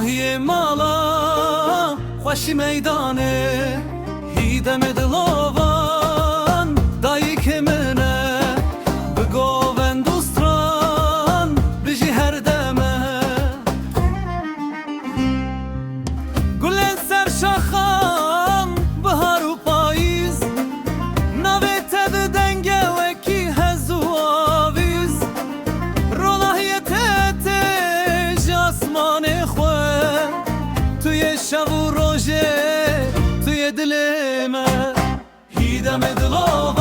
روحی مالا خوشی میدانه هیدم دلوان دایی که منه بگوون دوستران بجی هر دمه گل سر شاخان بهار و پاییز نوی تد دنگه وکی هزو آویز رولای تتج آسمان خواه توی شب و روژه توی دل من هیدم دلو